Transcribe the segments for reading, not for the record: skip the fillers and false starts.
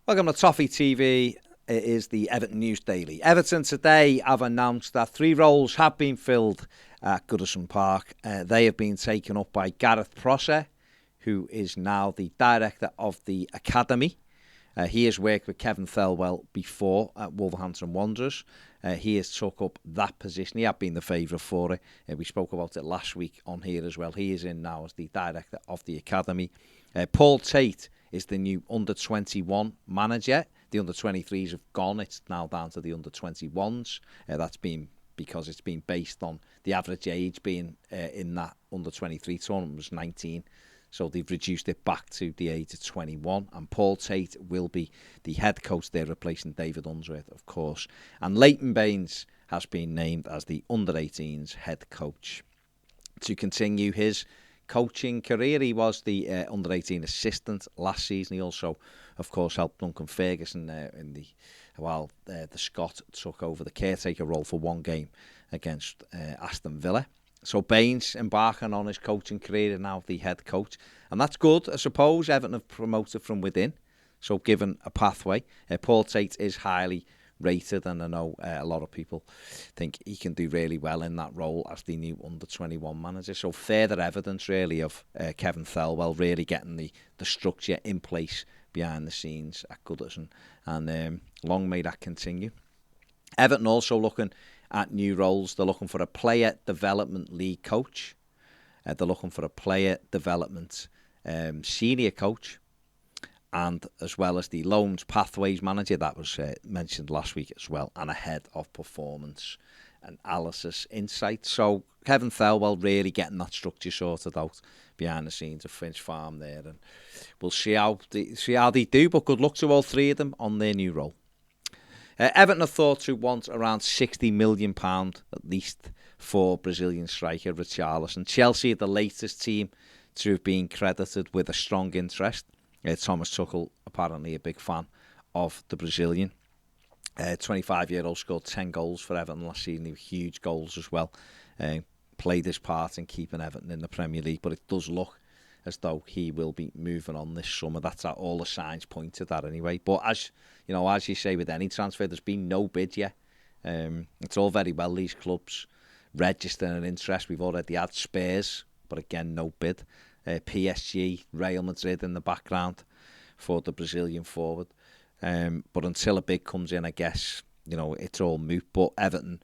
Welcome to Toffee TV. It is the Everton News Daily. Everton today have announced that 3 roles have been filled at Goodison Park. They have been taken up by Gareth Prosser, who is now the director of the academy. He has worked with Kevin Thelwell before at Wolverhampton Wanderers. He has took up that position. He had been the favourite for it. We spoke about it last week on here as well. He is in now as the director of the academy. Paul Tate is the new under-21 manager. The under-23s have gone. It's now down to the under-21s. That's been because it's been based on the average age being in that under-23 tournament was 19. So they've reduced it back to the age of 21. And Paul Tate will be the head coach there, replacing David Unsworth, of course. And Leighton Baines has been named as the under-18s head coach. To continue his coaching career, he was the under-18 assistant last season. He also, of course, helped Duncan Ferguson while the Scot took over the caretaker role for one game against Aston Villa. So Baines embarking on his coaching career and now the head coach. And that's good, I suppose. Everton have promoted from within, so given a pathway. Paul Tate is highly rated, and I know a lot of people think he can do really well in that role as the new under-21 manager. So further evidence, really, of Kevin Thelwell really getting the structure in place behind the scenes at Goodison. And long may that continue. Everton also looking at new roles. They're looking for a player development league coach. They're looking for a player development senior coach, and as well as the loans pathways manager that was mentioned last week as well, and a head of performance analysis insight. So Kevin Thelwell really getting that structure sorted out behind the scenes of Finch Farm there, and we'll see how they do. But good luck to all 3 of them on their new role. Everton are thought to want around £60 million at least for Brazilian striker Richarlison. Chelsea are the latest team to have been credited with a strong interest. Thomas Tuchel, apparently a big fan of the Brazilian. 25-year-old scored 10 goals for Everton last season. They were huge goals as well. Played his part in keeping Everton in the Premier League, but it does look as though he will be moving on this summer. That's all the signs point to that anyway. But as you say with any transfer, there's been no bid yet. It's all very well these clubs registering an interest. We've already had Spurs, but again, no bid. PSG, Real Madrid in the background for the Brazilian forward. But until a bid comes in, I guess, it's all moot. But Everton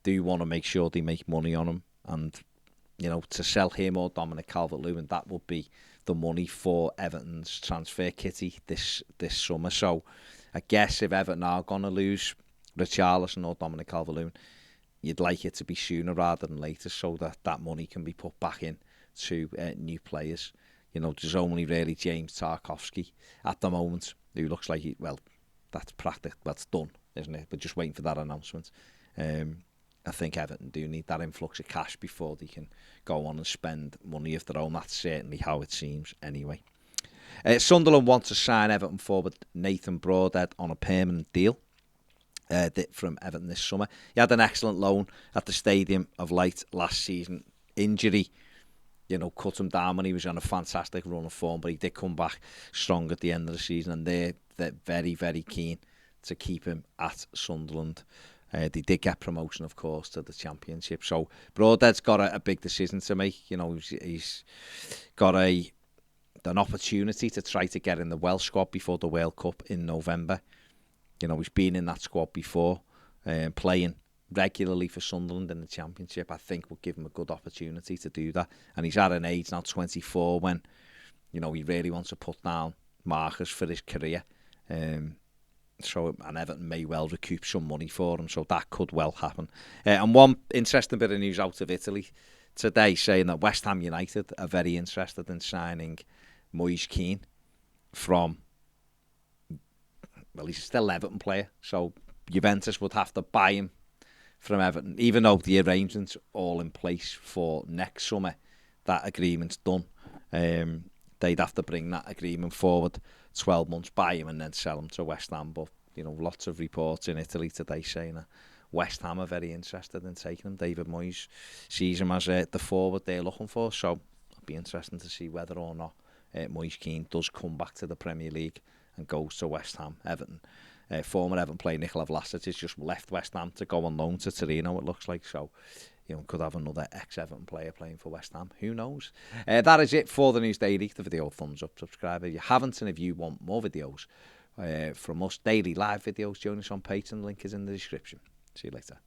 do want to make sure they make money on him. And, to sell him or Dominic Calvert-Lewin, that would be the money for Everton's transfer kitty this summer. So I guess if Everton are going to lose Richarlison or Dominic Calvert-Lewin, you'd like it to be sooner rather than later so that money can be put back in to new players. There's only really James Tarkowski at the moment who looks like that's done, isn't it? But just waiting for that announcement. I think Everton do need that influx of cash before they can go on and spend money of their own. That's certainly how it seems anyway. Sunderland want to sign Everton forward Nathan Broadhead on a permanent deal from Everton this summer. He had an excellent loan at the Stadium of Light last season. Injury cut him down when he was on a fantastic run of form, but he did come back strong at the end of the season, and they're very, very keen to keep him at Sunderland. They did get promotion, of course, to the Championship. So Broadhead's got a big decision to make. He's got an opportunity to try to get in the Welsh squad before the World Cup in November. He's been in that squad before, playing regularly for Sunderland in the Championship. I think will give him a good opportunity to do that. And he's at an age now, 24, when he really wants to put down markers for his career. And Everton may well recoup some money for him, so that could well happen. And one interesting bit of news out of Italy today, saying that West Ham United are very interested in signing Moise Kean from, he's still an Everton player, so Juventus would have to buy him from Everton, even though the arrangements all in place for next summer. That agreement's done. They'd have to bring that agreement forward 12 months, buy him and then sell him to West Ham. But lots of reports in Italy today saying that West Ham are very interested in taking him. David Moyes sees him as the forward they're looking for, so it'll be interesting to see whether or not Moise Kean does come back to the Premier League and goes to West Ham. Everton. Former Everton player Nicola Vlasic has just left West Ham to go on loan to Torino, it looks like. So, could have another ex-Everton player playing for West Ham. Who knows? That is it for the News Daily. The video, thumbs up, subscribe if you haven't, and if you want more videos from us, daily live videos, join us on Patreon. The link is in the description. See you later.